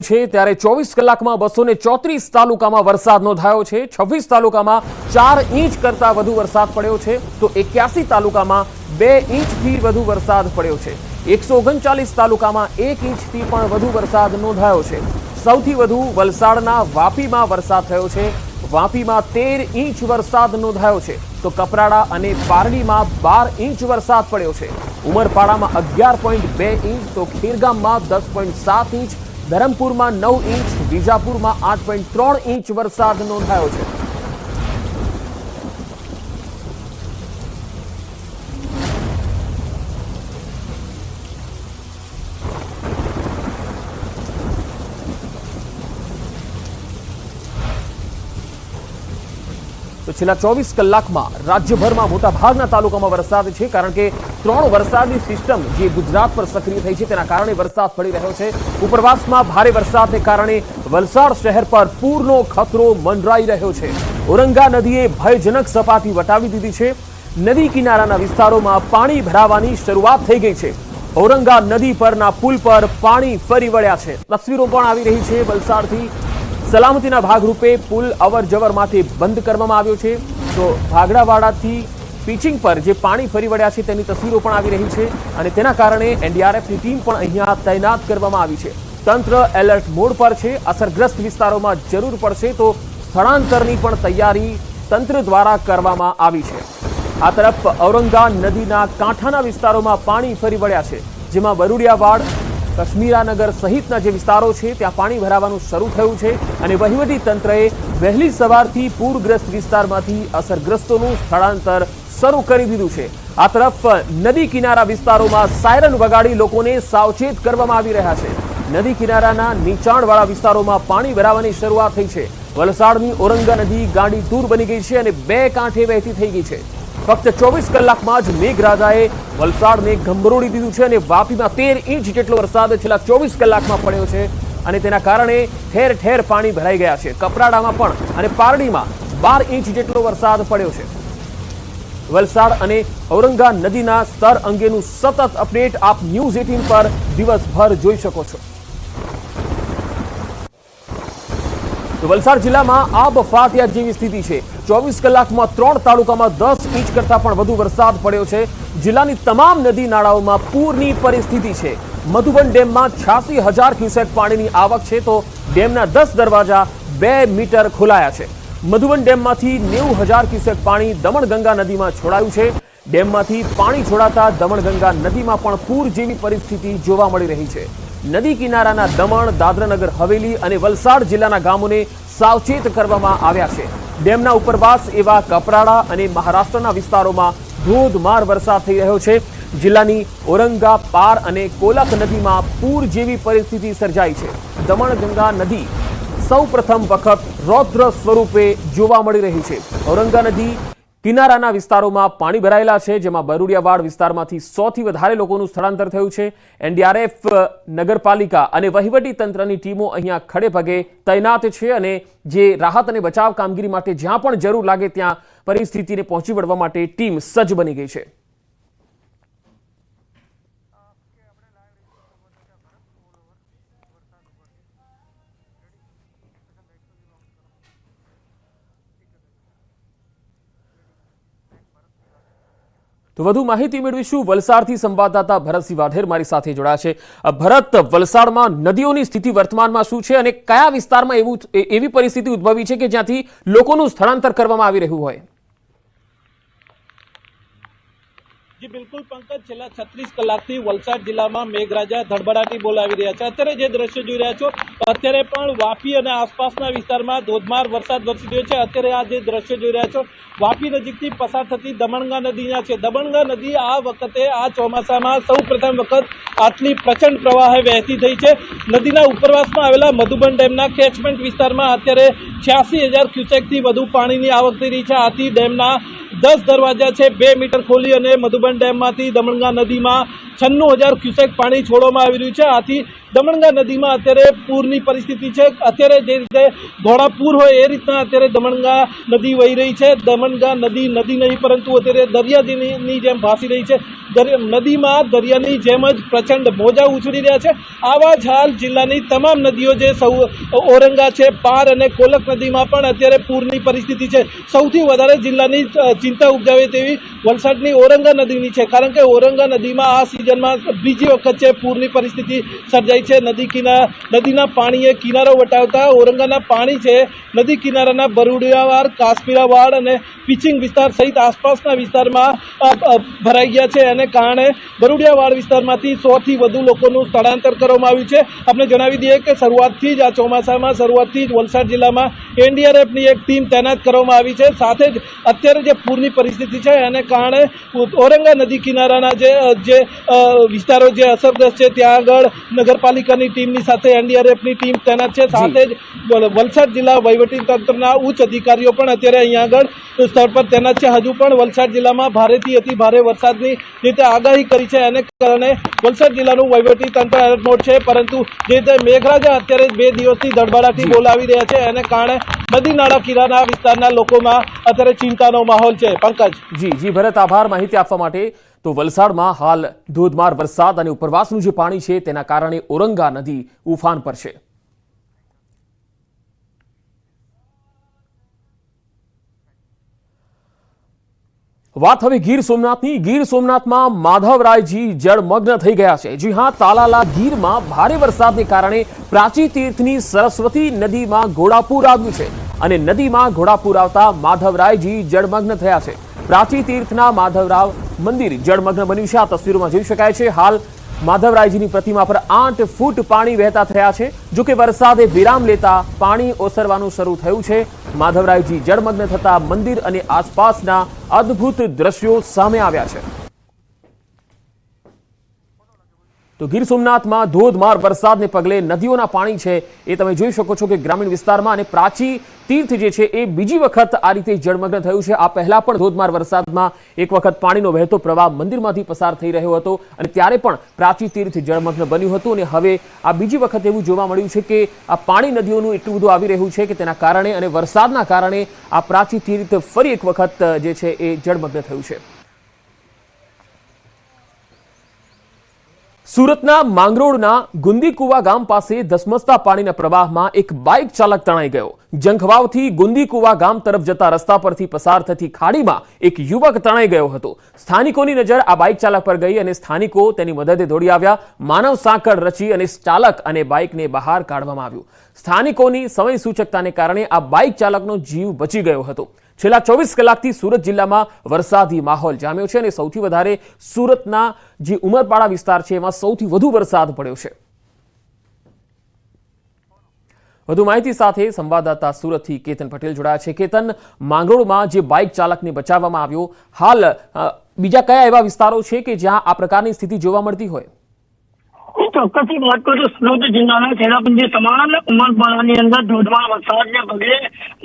છે ત્યારે 24 કલાકમાં 234 તાલુકામાં વરસાદ નોંધાયો છે। 26 તાલુકામાં 4 ઇંચ કરતા વધુ વરસાદ પડ્યો છે તો 81 તાલુકામાં 2 ઇંચથી વધુ વરસાદ પડ્યો છે। 139 તાલુકામાં 1 ઇંચથી પણ વધુ વરસાદ નોંધાયો છે। સૌથી વધુ વલસાડના વાપીમાં વરસાદ થયો છે। વાપીમાં 13 ઇંચ વરસાદ નોંધાયો છે તો કપરાડા અને પારડીમાં 12 ઇંચ વરસાદ પડ્યો છે। ઉમરપાડામાં 11.2 ઇંચ તો ખેરગામમાં 10.7 ઇંચ, ધરમપુરમાં 9 ઇંચ, વિજાપુરમાં 8.3 ઇંચ વરસાદ નોંધાયો છે। तो छेल्ला 24 कलाकमां राज्यभરમાં મોટાભાગના તાલુકામાં વરસાદ છે કારણ કે 3 વરસાદની સિસ્ટમ જે ગુજરાત પર સક્રિય થઈ છે તેના કારણે વરસાદ પડી રહ્યો છે। ઉપરવાસમાં ભારે વરસાદને કારણે વલસાડ શહેર પર પૂરનો ખતરો મંડરાઈ રહ્યો છે। ઔરંગા નદીએ ભયજનક સપાટી વટાવી દીધી છે। નદી કિનારાના વિસ્તારોમાં પાણી ભરાવાની શરૂઆત થઈ ગઈ છે। ઔરંગા નદી પરના પુલ પર પાણી ફરી વળ્યા છે। તસવીરો પણ આવી રહી છે। વલસાડથી સલામતીના ભાગરૂપે પુલ અવરજવર માટે બંધ કરવામાં આવ્યો છે તો ભાગડાવાડાથી પિચિંગ પર જે પાણી ફરી વળ્યા છે તેની તસવીરો પણ આવી રહી છે અને તેના કારણે એનડીઆરએફની ટીમ પણ અહીંયા તૈનાત કરવામાં આવી છે। તંત્ર એલર્ટ મોડ પર છે। અસરગ્રસ્ત વિસ્તારોમાં જરૂર પડશે તો સ્થળાંતરની પણ તૈયારી તંત્ર દ્વારા કરવામાં આવી છે। આ તરફ ઔરંગા નદીના કાંઠાના વિસ્તારોમાં પાણી ફરી વળ્યા છે જેમાં બરુડિયાવાડ, કશ્મીરાનગર સહિતના જે વિસ્તારો છે ત્યાં પાણી ભરાવાનું શરૂ થયું છે અને વહીવટી તંત્રએ વહેલી સવારથી પૂરગ્રસ્ત વિસ્તારમાંથી અસરગ્રસ્તોનું સ્થળાંતર શરૂ કરી દીધું છે। આ તરફ નદી કિનારા વિસ્તારોમાં સાયરન વગાડી લોકોને સાવચેત કરવામાં આવી રહ્યા છે। નદી કિનારાના નીચાણવાળા વિસ્તારોમાં પાણી ભરાવાની શરૂઆત થઈ છે। વલસાડની ઔરંગા નદી ગાંડી તૂર બની ગઈ છે અને 2 કાંઠે વહેતી થઈ ગઈ છે। ફક્ત 24 કલાકમાં જ મેઘરાજાએ વલસાડને ગમરોડી દીધું છે અને વાપીમાં 13 ઇંચ જેટલો વરસાદ છેલ્લા 24 કલાકમાં પડ્યો છે અને તેના કારણે ઠેર ઠેર પાણી ભરાઈ ગયા છે। કપરાડામાં પણ અને પારડીમાં 12 ઇંચ જેટલો વરસાદ પડ્યો છે। વલસાડ અને ઔરંગા નદીના સ્તર અંગેનું સતત અપડેટ આપ ન્યૂઝ 18 પર દિવસભર જોઈ શકો છો। તો વલસાડ જિલ્લામાં આબ ફાતિયા જેવી સ્થિતિ છે। 24 કલાકમાં 3 તાલુકામાં 10 ઇંચ કરતા પણ વધુ વરસાદ પડ્યો છે। જિલ્લાની તમામ નદી નાળાઓમાં પૂરની પરિસ્થિતિ છે। મધુબન ડેમમાં 86,000 ક્યુસેક પાણીની આવક છે તો ડેમના 10 દરવાજા 2 મીટર ખોલાયા છે। મધુબન ડેમમાંથી 90,000 ક્યુસેક પાણી દમણગંગા નદીમાં છોડાયું છે। ડેમમાંથી પાણી છોડાતા દમણગંગા નદીમાં પણ પૂર જેવી પરિસ્થિતિ જોવા મળી રહી છે। નદી કિનારાના દમણ, દાદરાનગર હવેલી અને વલસાડ જિલ્લાના ગામોને સાવચેત કરવામાં આવ્યા છે। ડેમના ઉપરવાસ એવા કપરાડા અને મહારાષ્ટ્રના વિસ્તારોમાં ધોધમાર વરસાદ થઈ રહ્યો છે। જિલ્લાની ઔરંગા, પાર અને કોલક નદીમાં પૂર જેવી પરિસ્થિતિ સર્જાઈ છે। દમણગંગા નદી સૌ પ્રથમ વખત રૌદ્ર સ્વરૂપે જોવા મળી રહી છે। ઔરંગા નદી કિનારાના વિસ્તારોમાં પાણી ભરાયેલા છે જેમાં બરુડિયાવાડ વિસ્તારમાંથી 100 થી વધારે લોકોનું સ્થળાંતર થયું છે। એનડીઆરએફ, નગરપાલિકા અને વહીવટી તંત્રની ટીમો અહીંયા ખડે પગે તૈનાત છે અને જે રાહત અને બચાવ કામગીરી માટે જ્યાં પણ જરૂર લાગે ત્યાં પરિસ્થિતિને પહોંચી વળવા માટે ટીમ સજ્જ બની ગઈ છે। તો વધુ માહિતી મેળવીશું વલસાડથી સંવાદદાતા ભરતસિંહ વાઢેર મારી સાથે જોડાયા છે। ભરત, વલસાડમાં નદીઓની સ્થિતિ વર્તમાનમાં શું છે અને કયા વિસ્તારમાં એવી પરિસ્થિતિ ઉદ્ભવી છે કે જ્યાંથી લોકોનું સ્થળાંતર કરવામાં આવી રહ્યું હોય? જી બિલકુલ પંકજ, છેલ્લા 36 કલાકથી વલસાડ જિલ્લામાં મેઘરાજા ધડબડાટી બોલાવી રહ્યા છે। અત્યારે જે દ્રશ્ય જોઈ રહ્યા છો, અત્યારે પણ વાપી અને આસપાસના વિસ્તારમાં ધોધમાર વરસાદ વરસી રહ્યો છે। અત્યારે આ જે દ્રશ્ય જોઈ રહ્યા છો, વાપી નજીકથી પસાર થતી દમણગંગા નદીના છે। દમણગંગા નદી આ વખતે આ ચોમાસામાં સૌ પ્રથમ વખત આટલી પ્રચંડ પ્રવાહે વહેતી થઈ છે। નદીના ઉપરવાસમાં આવેલા મધુબન ડેમના કેચમેન્ટ વિસ્તારમાં અત્યારે 86,000 ક્યુસેકથી વધુ પાણીની આવક થઈ રહી છે। આથી ડેમના 10 દરવાજા છે 2 મીટર ખોલી અને મધુબન ડેમમાંથી દમણગંગા નદીમાં 96,000 ક્યુસેક પાણી છોડવામાં આવી રહ્યું છે। આથી દમણગંગા નદીમાં અત્યારે પૂરની પરિસ્થિતિ છે। અત્યારે જે રીતે ઘોડાપૂર હોય એ રીતના અત્યારે દમણગંગા નદી વહી રહી છે। દમણગંગા નદી નહીં પરંતુ અત્યારે દરિયાની જેમ ભાસી રહી છે। નદીમાં દરિયાની જેમ જ પ્રચંડ મોજા ઉછળી રહ્યા છે। આવા જ હાલ જિલ્લાની તમામ નદીઓ જે ઔરંગા છે, પાર અને કોલક નદીમાં પણ અત્યારે પૂરની પરિસ્થિતિ છે। સૌથી વધારે જિલ્લાની ચિંતા ઉપજાવે તેવી વલસાડની ઔરંગા નદીની છે, કારણ કે ઔરંગા નદીમાં આ સિઝનમાં બીજી વખત છે પૂરની પરિસ્થિતિ સર્જાઈ છે। નદીના પાણીએ કિનારો વટાવતા ઔરંગાના પાણી છે નદી કિનારાના બરુડિયાવાડ, કાશ્મીરાવાડ અને પિચિંગ વિસ્તાર સહિત આસપાસના વિસ્તારમાં ભરાઈ ગયા છે। અને કારણે બરુડિયાવાડ વિસ્તારમાંથી 100 થી વધુ લોકોનું સ્થળાંતર કરવામાં આવ્યું છે। આપણે જણાવી દઈએ કે શરૂઆતથી જ આ ચોમાસામાં વલસાડ જિલ્લામાં એનડીઆરએફની એક ટીમ તૈનાત કરવામાં આવી છે। સાથે જ અત્યારે જે પૂરની પરિસ્થિતિ છે એને કારણે ઔરંગા નદી કિનારાના જે વિસ્તારો જે અસરગ્રસ્ત છે ત્યાં આગળ નગરપાલિકાની ટીમની સાથે એનડીઆરએફની ટીમ તૈનાત છે। સાથે જ વલસાડ જિલ્લા વહીવટી તંત્રના ઉચ્ચ અધિકારીઓ પણ અત્યારે અહીંયા આગળ સ્થળ પર તૈનાત છે। હજુ પણ વલસાડ જિલ્લામાં ભારેથી અતિ ભારે વરસાદની રીતે આગાહી કરી છે, એને કારણે વલસાડ જિલ્લાનું વહીવટી તંત્ર એલર્ટ મોડ છે। પરંતુ જે રીતે મેઘરાજા અત્યારે 2 દિવસથી ધડબડાટી બોલાવી રહ્યા છે એને કારણે નદી નાળા કિનારા વિસ્તારના લોકોમાં અત્યારે ચિંતાનો માહોલ છે। પંકજ જી ભરત, આભાર માહિતી આપવા માટે। તો વલસાડમાં હાલ ધોધમાર વરસાદ અને ઉપરવાસનું જે પાણી છે તેના કારણે ઔરંગા નદી ઉફાન પર છે। વાત હવે ગીર સોમનાથની। ગીર સોમનાથમાં માધવરાયજી જળમગ્ન થઈ ગયા છે। જી હા, તાલાલા ગીરમાં ભારે વરસાદને કારણે પ્રાચી તીર્થની સરસ્વતી નદીમાં ઘોડાપૂર આવ્યું છે અને નદીમાં ઘોડાપૂર આવતા માધવરાયજી જળમગ્ન થયા છે। પ્રાચી તીર્થના માધવરાવ મંદિર જળમગ્ન બન્યું છે। આ તસવીરોમાં જોઈ શકાય છે। હાલ માધવરાયજીની પ્રતિમા પર 8 ફૂટ પાણી વહેતા થયા છે। જો કે વરસાદે વિરામ લેતા પાણી ઓસરવાનું શરૂ થયું છે। માધવરાયજી જળમગ્ન થતા મંદિર અને આસપાસના અદ્ભુત દ્રશ્યો સામે આવ્યા છે। તો ગીર સોમનાથમાં ધોધમાર વરસાદને પગલે નદીઓના પાણી છે એ તમે જોઈ શકો છો કે ગ્રામીણ વિસ્તારમાં અને પ્રાચી તીર્થ જે છે એ બીજી વખત આ રીતે જળમગ્ન થયું છે। આ પહેલા પણ ધોધમાર વરસાદમાં એક વખત પાણીનો વહેતો પ્રવાહ મંદિરમાંથી પસાર થઈ રહ્યો હતો અને ત્યારે પણ પ્રાચી તીર્થ જળમગ્ન બન્યું હતું અને હવે આ બીજી વખત એવું જોવા મળ્યું છે કે આ પાણી નદીઓનું એટલું બધું આવી રહ્યું છે કે તેના કારણે અને વરસાદના કારણે આ પ્રાચી તીર્થ ફરી એક વખત જે છે એ જળમગ્ન થયું છે। સુરતના માંગરોળના ગુંદીકુવા ગામ પાસે ધસમસતા પાણીના પ્રવાહમાં એક બાઇક ચાલક તણાઈ ગયો। જંખવાવથી ગુંદીકુવા ગામ તરફ જતા રસ્તા પરથી પસાર થતી ખાડીમાં એક યુવક તણાઈ ગયો હતો। સ્થાનિકોની નજર આ બાઇક ચાલક પર ગઈ અને સ્થાનિકો તેની મદદે દોડી આવ્યા। માનવ સાંકળ રચી અને ચાલક અને બાઇકને બહાર કાઢવામાં આવ્યું। સ્થાનિકોની સમય સૂચકતાને કારણે આ બાઇક ચાલકનો જીવ બચી ગયો હતો। છેલ્લા 24 કલાકથી સુરત જિલ્લામાં વરસાદી માહોલ જામ્યો છે અને સૌથી વધારે સુરતના જે ઉમરપાડા વિસ્તાર છે એમાં સૌથી વધુ વરસાદ પડ્યો છે। વધુ માહિતી સાથે સંવાદદાતા સુરતથી કેતન પટેલ જોડાયા છે। કેતન, માંગરોળમાં જે બાઇક ચાલકને બચાવવામાં આવ્યો, હાલ બીજા કયા એવા વિસ્તારો છે કે જ્યાં આ પ્રકારની સ્થિતિ જોવા મળતી હોય? ચોક્કસથી વાત કરું તો સુરત જિલ્લાના છેલ્લા તમામ ઉમરપાડાની અંદર ધોધમાર વરસાદને પગલે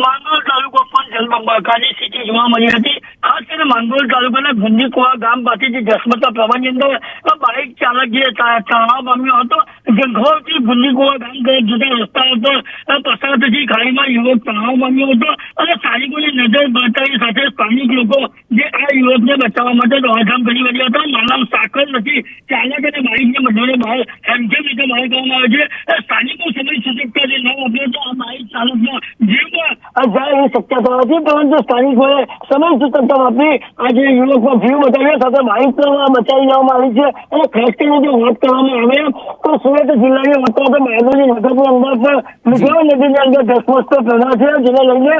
માંગરોળ તાલુકો પણ જળબંબાકારની સ્થિતિ જોવા મળી હતી। ખાસ કરીને માંગરોળ તાલુકાના ગુંદીકુવા ગામ પાસેથી ધસમસતા પ્રવાહની અંદર બાઇક ચાલક જે તણાવ પામ્યો હતો। જંખવાવથી ગુંદીકુવા ગામ તરફ જતા રસ્તા ઉપર પસાર થતી ખાડીમાં યુવક તણાવ પામ્યો હતો અને સ્થાનિકોની નજર બતાવી સાથે સ્થાનિક લોકો જે આ યુવકને બચાવવા માટે દોડધામ કરી રહ્યા હતા। માનવ સાંકળ નથી ચાલક અને બાઇકને બંનેને બહાર હેમખેમ રીતે બહાર કરવામાં આવે છે। સ્થાનિકો સમય સૂચકતા જે ન આપે તો આ બાઇક ચાલકના જીવમાં જાય એવી શક્યતા હતી, પરંતુ સ્થાનિકોએ સમય સૂચકતા આપી આજે યુવકનો જીવ બચાવ્યો સાથે બાઇક બચાવી લેવામાં આવી છે। અને ખાસ કરીને જો વાત કરવામાં આવે તો સુરત જિલ્લાની વાત તો બારડોલી નગરની અંદર પણ મીઠાઈ નદીની અંદર ધસમસતો પ્રવાહ છે, જેને લઈને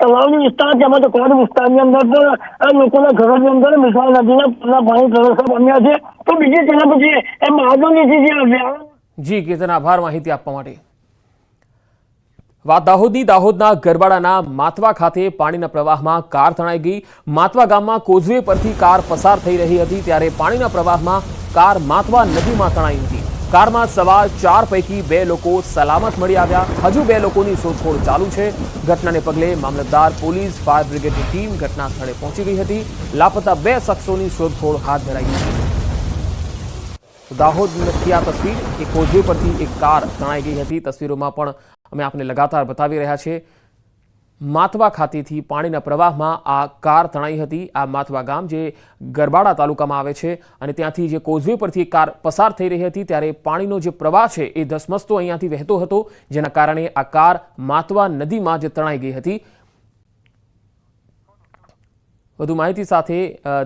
તળાવની વિસ્તાર તેમજ કોડ વિસ્તારની અંદર પણ લોકોના ઘરોની અંદર મીઠાઈ નદીના પાણી પ્રવેશવા પામ્યા છે। તો બીજી તેના પછી એ બારડોલીથી જી કેતન, આભાર માહિતી આપવા માટે। વાત દાહોદની। દાહોદના ગરબાડાના માતવા ખાતે પાણીના પ્રવાહમાં કાર તણાઈ ગઈ। માતવા ગામમાં કોઝવે પરથી કાર પસાર થઈ રહી હતી ત્યારે પાણીના પ્રવાહમાં કાર માતવા નદીમાં તણાઈ હતી। કારમાં સવાર 4 પૈકી 2 લોકો સલામત મળી આવ્યા। હજુ 2 લોકોની શોધખોળ ચાલુ છે। ઘટનાને પગલે મામલતદાર, પોલીસ, ફાયર બ્રિગેડની ટીમ ઘટના સ્થળે પહોંચી ગઈ હતી। લાપતા 2 શખ્સોની શોધખોળ હાથ ધરાઈ હતી। દાહોદથી આ તસવીર એક કોઝવે પરથી એક કાર તણાઈ ગઈ હતી। તસવીરોમાં પણ અમે આપને લગાતાર બતાવી રહ્યા છીએ। માથવા ખાતેથી પાણીના પ્રવાહમાં આ કાર તણાઈ હતી। આ માથવા ગામ જે ગરબાડા તાલુકામાં આવે છે અને ત્યાંથી જે કોઝવે પરથી એક કાર પસાર થઈ રહી હતી ત્યારે પાણીનો જે પ્રવાહ છે એ ધસમસતો અહીંયાથી વહેતો હતો, જેના કારણે આ કાર માથવા નદીમાં જે તણાઈ ગઈ હતી। વધુ માહિતી સાથે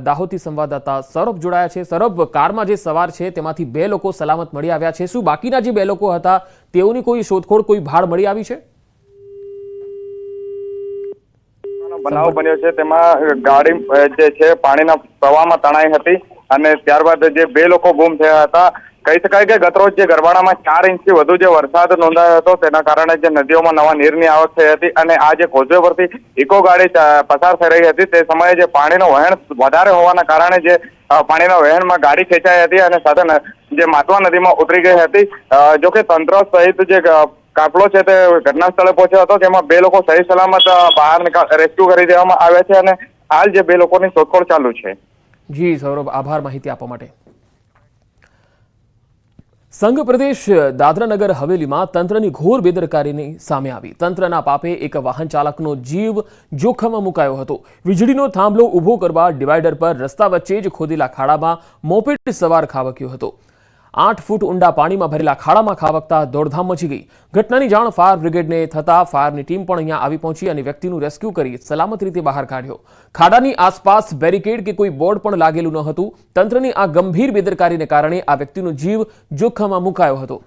દાહોદથી સંવાદદાતા સૌરભ જોડાયા છે। સૌરભ, કારમાં જે સવાર છે તેમાંથી 2 લોકો સલામત મળી આવ્યા છે। શું બાકીના જે 2 લોકો હતા તેઓની કોઈ શોધખોળ, કોઈ ભાળ મળી આવી છે? બનાવ બન્યો છે તેમાં ગાડી જે છે પાણીના પ્રવાહમાં તણાઈ હતી અને ત્યારબાદ જે 2 લોકો ગુમ થયા હતા। કહી શકાય કે ગતરોજ જે ગરબાડામાં 4 ઇંચથી વધુ જે વરસાદ નોંધાયો હતો તેના કારણે જે નદીઓમાં નવા નીરની આવક થઈ હતી અને આ જે કોઝવે પરથી ઇકો ગાડી પસાર થઈ રહી હતી તે સમયે જે પાણીનો વહેણ વધારે હોવાના કારણે જે પાણીના વહેણમાં ગાડી ખેંચાઈ હતી અને સાથે જે માથવા નદીમાં ઉતરી ગઈ હતી। જો કે તંત્ર સહિત જે કાફલો છે તે ઘટના સ્થળે પહોંચ્યો હતો, જેમાં 2 લોકો સહી સલામત બહાર રેસ્ક્યુ કરી દેવામાં આવ્યા છે અને હાલ જે 2 લોકોની શોધખોળ ચાલુ છે। જી સૌરભ, આભાર માહિતી આપવા માટે। સંઘ પ્રદેશ દાદરાનગર હવેલીમાં તંત્રની ઘોર બેદરકારીની સામે આવી। તંત્રના પાપે એક વાહન ચાલકનો જીવ જોખમમાં મુકાયો હતો। વીજળીનો થાંભલો ઊભો કરવા ડિવાઈડર પર રસ્તા વચ્ચે જ ખોદેલા ખાડામાં મોપેડ સવાર ખાબક્યો હતો। 8 ફૂટ ઊંડા પાણીમાં ભરેલા ખાડામાં ખાબકતા દોડધામ મચી ગઈ। ઘટનાની જાણ ફાયર બ્રિગેડને થતા ફાયરની ટીમ પણ અહીંયા આવી પહોંચી અને વ્યક્તિનું રેસ્ક્યુ કરી સલામત રીતે બહાર કાઢ્યો। ખાડાની આસપાસ બેરિકેડ કે કોઈ બોર્ડ પણ લાગેલું ન હતું। તંત્રની આ ગંભીર બેદરકારીને કારણે આ વ્યક્તિનો જીવ જોખમમાં મુકાયો હતો।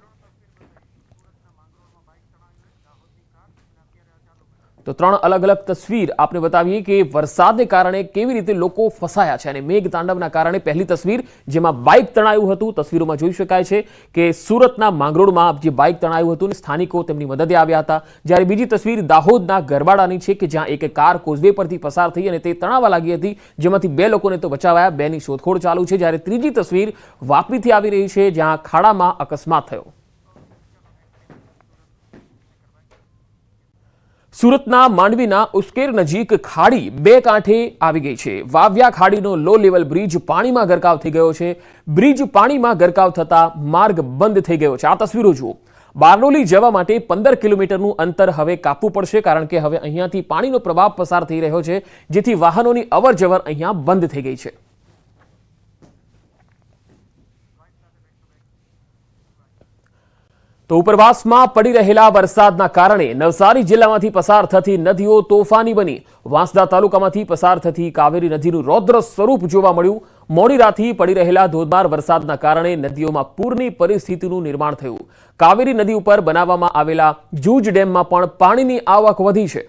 તો 3 અલગ અલગ તસવીર આપને બતાવીએ કે વરસાદને કારણે કેવી રીતે લોકો ફસાયા છે અને મેઘ તાંડવના કારણે પહેલી તસવીર જેમાં બાઇક તણાયું હતું। તસવીરોમાં જોઈ શકાય છે કે સુરતના માંગરોળમાં જે બાઇક તણાયું હતું અને સ્થાનિકો તેમની મદદે આવ્યા હતા। જ્યારે બીજી તસવીર દાહોદના ગરબાડાની છે કે જ્યાં એક કાર કોઝવે પરથી પસાર થઈ અને તે તણાવા લાગી હતી, જેમાંથી 2 લોકોને તો બચાવાયા, 2ની શોધખોળ ચાલુ છે। જ્યારે ત્રીજી તસવીર વાપીથી આવી રહી છે જ્યાં ખાડામાં અકસ્માત થયો। સુરતના માંડવીના ઉસ્કેર નજીક ખાડી 2 કાંઠે આવી ગઈ છે। વાવ્યા ખાડીનો લો લેવલ બ્રિજ પાણીમાં ગરકાવ થઈ ગયો છે। બ્રિજ પાણીમાં ગરકાવ થતા માર્ગ બંધ થઈ ગયો છે। આ તસવીરો જુઓ। બારડોલી જવા માટે 15 કિલોમીટરનું અંતર હવે કાપવું પડશે, કારણ કે હવે અહીંયાથી પાણીનો પ્રવાહ પસાર થઈ રહ્યો છે, જેથી વાહનોની અવરજવર અહીંયા બંધ થઈ ગઈ છે। તો ઉપરવાસમાં પડી રહેલા વરસાદના કારણે નવસારી જિલ્લામાંથી પસાર થતી નદીઓ તોફાની બની। વાંસદા તાલુકામાંથી પસાર થતી કાવેરી નદીનું રૌદ્ર સ્વરૂપ જોવા મળ્યું। મોડી રાતથી પડી રહેલા ધોધમાર વરસાદના કારણે નદીઓમાં પૂરની પરિસ્થિતિનું નિર્માણ થયું। કાવેરી નદી ઉપર બનાવવામાં આવેલા જૂજ ડેમમાં પણ પાણીની આવક વધી છે।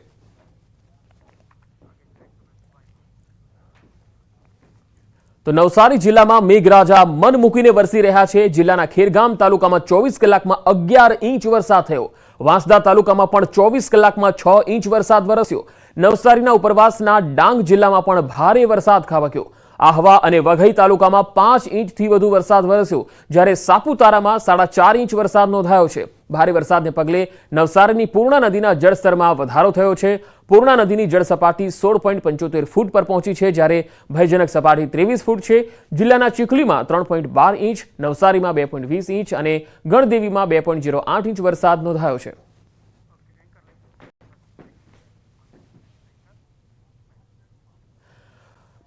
તો નવસારી જિલ્લામાં મેઘરાજા મન મૂકીને વરસી રહ્યા છે। જિલ્લાના ખેરગામ તાલુકામાં 24 કલાકમાં 11 ઇંચ વરસાદ થયો। વાંસદા તાલુકામાં પણ 24 કલાકમાં 6 ઇંચ વરસાદ વરસ્યો। નવસારીના ઉપરવાસના ડાંગ જિલ્લામાં પણ ભારે વરસાદ ખાબક્યો। આહવા અને વઘઈ તાલુકામાં 5 ઇંચથી વધુ વરસાદ વરસ્યો, જ્યારે સાપુતારામાં 4.5 ઇંચ વરસાદ નોંધાયો છે। ભારે વરસાદને પગલે નવસારીની પૂર્ણા નદીના જળસ્તરમાં વધારો થયો છે। પૂર્ણા નદીની જળ સપાટી 16.75 ફૂટ પર પહોંચી છે, જ્યારે ભયજનક સપાટી 23 ફૂટ છે। જિલ્લાના ચીખલીમાં 3.12 ઇંચ, નવસારીમાં 2.20 ઇંચ અને ગણદેવીમાં 2.08 ઇંચ વરસાદ નોંધાયો છે।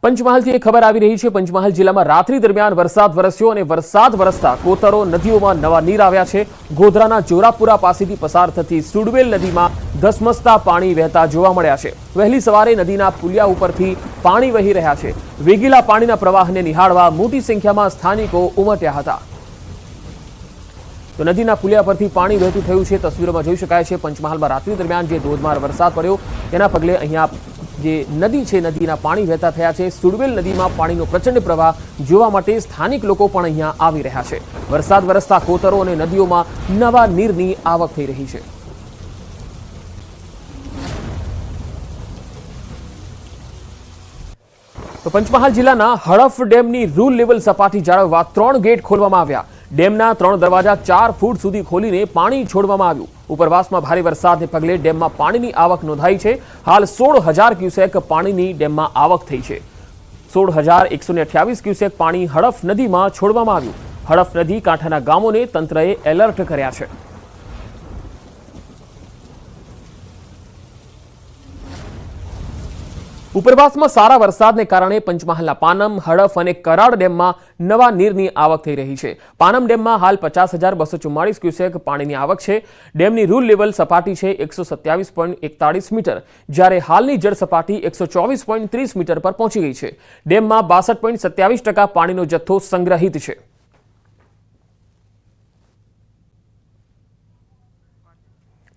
પંચમહાલથી એક ખબર આવી રહી છે। પંચમહાલ જિલ્લામાં રાત્રિ દરમિયાન વરસાદ વરસ્યો અને વરસાદ વરસતા કોતરો નદીઓમાં નવા નીર આવ્યા છે। ગોધરાના જોરાપુરા પાસેથી પસાર થતી સુડવેલ નદીમાં ધસમસતા પાણી વહેતા જોવા મળ્યા છે। વહેલી સવારે નદીના પુલિયા ઉપરથી પાણી વહી રહ્યા છે। વેગીલા પાણીના પ્રવાહને નિહાળવા મોટી સંખ્યામાં સ્થાનિકો ઉમટ્યા હતા। તો નદીના પુલિયા પરથી પાણી વહેતું થયું છે। તસવીરોમાં જોઈ શકાય છે પંચમહાલમાં રાત્રિ દરમિયાન જે ધોધમાર વરસાદ પડ્યો તેના પગલે અહીંયા જે નદી છે નદીના પાણી વહેતા થયા છે। સુડવેલ નદીમાં પાણીનો પ્રચંડ પ્રવાહ જોવા માટે સ્થાનિક લોકો પણ અહીંયા આવી રહ્યા છે। વરસાદ વરસતા કોતરો અને નદીઓમાં નવા નીરની આવક થઈ રહી છે। તો પંચમહાલ જિલ્લાના હડફ ડેમની રૂલ લેવલ સપાટી જાળવવા 3 ગેટ ખોલવામાં આવ્યા। ડેમના 3 દરવાજા 4 ફૂટ સુધી ખોલીને પાણી છોડવામાં આવ્યું। ઉપરવાસમાં ભારે વરસાદને પગલે ડેમમાં પાણીની આવક નોંધાઈ છે। હાલ 16,000 ક્યુસેક પાણીની ડેમમાં આવક થઈ છે। 16,128 ક્યુસેક પાણી હડફ નદીમાં છોડવામાં આવ્યું। હડફ નદી કાંઠાના ગામોને તંત્રએ એલર્ટ કર્યા છે। ઉપરવાસમાં સારા વરસાદને કારણે પંચમહાલના પાનમ, હડફ અને કરાડ ડેમમાં નવા નીરની આવક થઈ રહી છે। પાનમ ડેમમાં હાલ 50,244 ક્યુસેક પાણીની આવક છે। ડેમની રૂલ લેવલ સપાટી છે 127.41 મીટર, જ્યારે હાલની જળ સપાટી 124.30 મીટર પર પહોંચી ગઈ છે। ડેમમાં 62.27% પાણીનો જથ્થો સંગ્રહિત છે।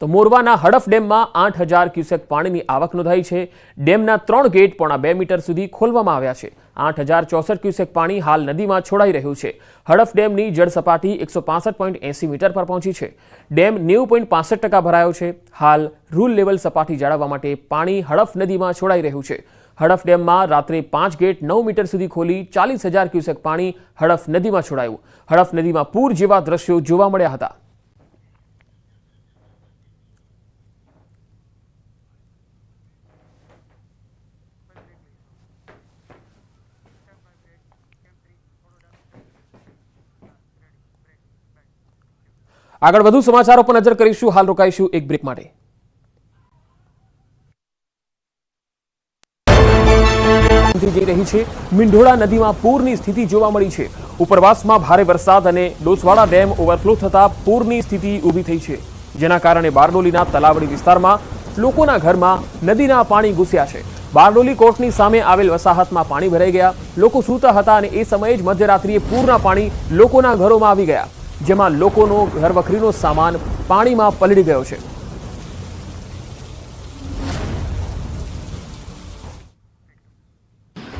તો મોરવાના હડફ ડેમમાં 8,000 ક્યુસેક પાણીની આવક નોંધાઈ છે। ડેમના 3 ગેટ પોણા 2 મીટર સુધી ખોલવામાં આવ્યા છે। 8,064 ક્યુસેક પાણી હાલ નદીમાં છોડાઈ રહ્યું છે। હડફ ડેમની જળ સપાટી 165.80 મીટર પર પહોંચી છે। ડેમ 90.65% ભરાયો છે। હાલ રૂલ લેવલ સપાટી જાળવવા માટે પાણી હડફ નદીમાં છોડાઈ રહ્યું છે। હડફ ડેમમાં રાત્રે 5 ગેટ 9 મીટર સુધી ખોલી 40,000 ક્યુસેક પાણી હડફ નદીમાં છોડાયું। હડફ નદીમાં પૂર જેવા દ્રશ્યો જોવા મળ્યા હતા। આગળ વધુ સમાચારો પર નજર કરીશું। હાલ રોકાઈશું એક બ્રેક માટે। જઈ રહી છે મીંઢોળા નદીમાં પૂરની સ્થિતિ જોવા મળી છે। ઉપરવાસમાં ભારે વરસાદ અને ડોસવાડા ડેમ ઓવરફ્લો થતા પૂરની સ્થિતિ ઊભી થઈ છે, જેના કારણે બારડોલીના તલાવડી વિસ્તારમાં લોકોના ઘરમાં નદીના પાણી ઘૂસ્યા છે। બારડોલી કોર્ટની સામે આવેલ વસાહતમાં પાણી ભરાઈ ગયા। લોકો સૂતા હતા અને એ સમયે જ મધ્યરાત્રિએ પૂરના પાણી લોકોના ઘરોમાં આવી ગયા, જેમાં લોકોનો ઘરવખરીનો સામાન પાણીમાં પલળી ગયો છે।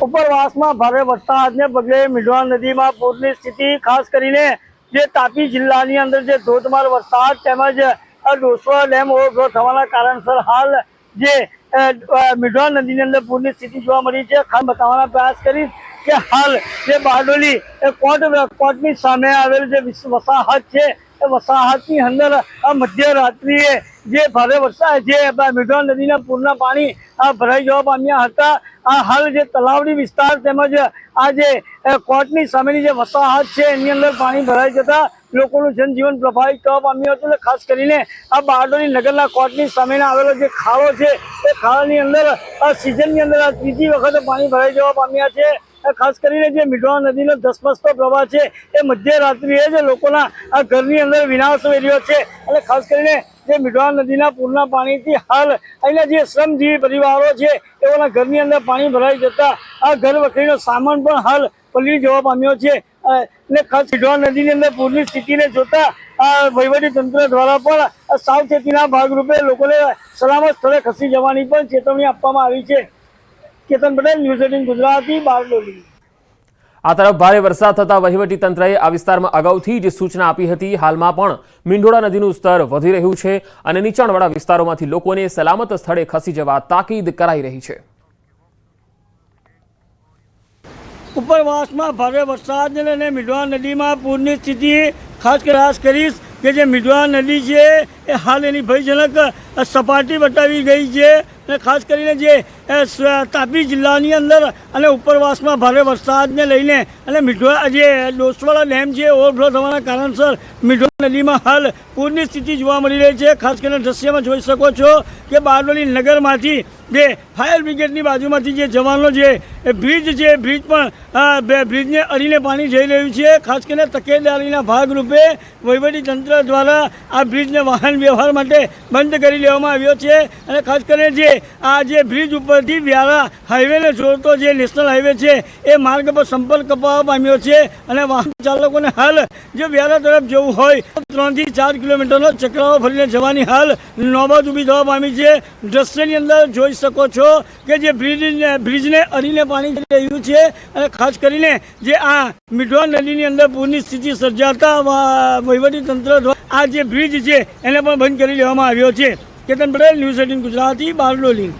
ઉપરવાસમાં ભારે વરસાદને પગલે મીંઢોળા નદીમાં પૂરની સ્થિતિ, ખાસ કરીને જે તાપી જિલ્લાની અંદર જે ધોધમાર વરસાદ તેમજ ડોસવાડા ડેમ ઓવરફ્લો થવાના કારણસર હાલ જે મીંઢોળા નદીની અંદર પૂરની સ્થિતિ જોવા મળી છે। ખાસ બતાવવાનો પ્રયાસ કરીશ કે હાલ જે બારડોલી કોર્ટની સામે આવેલ જે વસાહત છે એ વસાહતની અંદર મધ્યરાત્રિએ જે ભારે વરસાદ જે મીંઢોળા નદીના પૂરના પાણી ભરાઈ જવા પામ્યા હતા। આ હાલ જે તલાવડી વિસ્તાર તેમજ આ જે કોર્ટની સામેની જે વસાહત છે એની અંદર પાણી ભરાઈ જતા લોકોનું જનજીવન પ્રભાવિત થવા પામ્યું હતું। ખાસ કરીને આ બારડોલી નગરના કોર્ટની સામેના આવેલો જે ખાડો છે એ ખાડાની અંદર આ સિઝનની અંદર આ ત્રીજી વખત પાણી ભરાઈ જવા પામ્યા છે। ખાસ કરીને જે મીંઢોળા નદીનો ધસમસતો પ્રવાહ છે એ મધ્યરાત્રિએ જ લોકોના આ ઘરની અંદર વિનાશ વેર્યો છે। અને ખાસ કરીને જે મીંઢોળા નદીના પૂરના પાણીથી હાલ અહીંના જે શ્રમજીવી પરિવારો છે તેઓના ઘરની અંદર પાણી ભરાઈ જતા આ ઘર વખરીનો સામાન પણ હાલ પલળી જવા પામ્યો છે। અને ખાસ મીંઢોળા નદીની અંદર પૂરની સ્થિતિને જોતા વહીવટી તંત્ર દ્વારા પણ સાવચેતીના ભાગરૂપે લોકોને સલામત સ્થળે ખસી જવાની પણ ચેતવણી આપવામાં આવી છે। કેતન પટેલ, ન્યૂઝ 18 ગુજરાતી, બારડોલી। આ તરફ ભારે વરસાદ થતા વહીવટી તંત્રએ આ વિસ્તારમાં અગાઉથી જ સૂચના આપી હતી। હાલમાં પણ મીંઢોળા નદીનું સ્તર વધી રહ્યું છે અને નીચાણવાળા વિસ્તારોમાંથી લોકોને સલામત સ્થળે ખસી જવા તાકીદ કરાઈ રહી છે। ઉપરવાસમાં ભારે વરસાદને લઈને મીંઢોળા નદીમાં પૂરની સ્થિતિ ખાસ કરીશ કે જે મીંઢોળા નદી છે એ હાલ એની ભયજનક સપાટી વટાવી ગઈ છે। અને ખાસ કરીને જે તાપી જિલ્લાની અંદર અને ઉપરવાસમાં ભારે વરસાદને લઈને અને મીંઢોળા જે ડોસવાડા ડેમ છે ઓવરફ્લો થવાના કારણસર મીંઢોળા નદીમાં હાલ પૂરની સ્થિતિ જોવા મળી રહી છે। ખાસ કરીને દ્રશ્યમાં જોઈ શકો છો કે બારડોલી નગરમાંથી જે ફાયર બ્રિગેડની બાજુમાંથી જે જવાનો જે બ્રિજ છે બ્રિજ પણ બ્રિજને અડીને પાણી જઈ રહ્યું છે। ખાસ કરીને તકેદારીના ભાગરૂપે વહીવટી તંત્ર દ્વારા આ બ્રિજને વાહન વ્યવહાર માટે બંધ કરી દેવામાં આવ્યો છે। અને ખાસ કરીને જે આ જે બ્રિજ ઉપરથી વ્યારા હાઈવેને જોડતો જે નેશનલ હાઈવે છે એ માર્ગ પર સંપર્ક કપાવવા પામ્યો છે। અને વાહન ચાલકોને હાલ જો વ્યારા તરફ જવું હોય 3 થી 4 કિલોમીટરનો ચક્રાવો ફરીને જવાની હાલ નોબત ઊભી થવા પામી છે। દ્રશ્યની અંદર જોઈ શકો છો કે જે બ્રિજને અડીને પાણી જઈ રહ્યું છે। અને ખાસ કરીને જે આ મીંઢોળા નદીની અંદર પૂરની સ્થિતિ સર્જાતા વહીવટી તંત્ર દ્વારા આ જે બ્રિજ છે એને પણ બંધ કરી દેવામાં આવ્યો છે। કેતન પટેલ, ન્યૂઝ 18 ગુજરાતી, બારડોલી।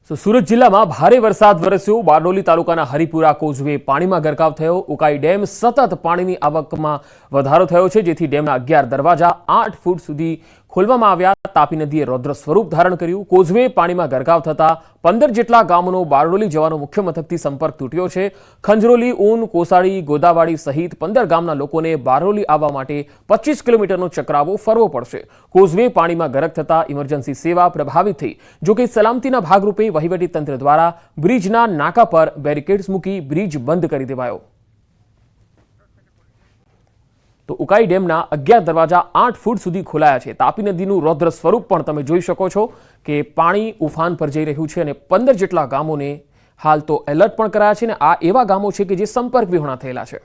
સુરત જિલ્લામાં ભારે વરસાદ વરસ્યો। બારડોલી તાલુકાના હરિપુરા કોઝવે પાણીમાં ગરકાવ થયો। ઉકાઈ ડેમ સતત પાણીની આવકમાં વધારો થયો છે, જેથી ડેમના 11 દરવાજા 8 ફૂટ સુધી ખોલવામાં આવ્યા, તાપી નદીએ રૌદ્ર સ્વરૂપ ધારણ કર્યું. કોઝવે પાણીમાં ગરકાવ થતા 15 જેટલા ગામોનો બારડોલી જવાનો મુખ્ય મથકથી સંપર્ક તૂટ્યો છે. ખંજરોલી, ઊન, કોસાડી, ગોદાવાડી સહિત 15 ગામના લોકોને બારડોલી આવવા માટે 25 કિલોમીટરનો ચક્રાવો ફરવો પડશે. કોઝવે પાણીમાં ગરક થતા ઇમરજન્સી સેવા પ્રભાવિત થઈ. જોકે સલામતીના ભાગરૂપે વહીવટીતંત્ર દ્વારા બ્રિજના નાકા પર બેરિકેડ્સ મૂકી બ્રિજ બંધ કરી દેવાયો. તો ઉકાઈ ડેમના 11 દરવાજા 8 ફૂટ સુધી ખોલાયા છે. તાપી નદીનું રૌદ્ર સ્વરૂપ પણ તમે જોઈ શકો છો કે પાણી ઉફાન પર જઈ રહ્યું છે અને 15 જેટલા ગામોને હાલ તો એલર્ટ પણ કરાયા છે. અને આ એવા ગામો છે કે જે સંપર્ક વિહોણા થયેલા છે.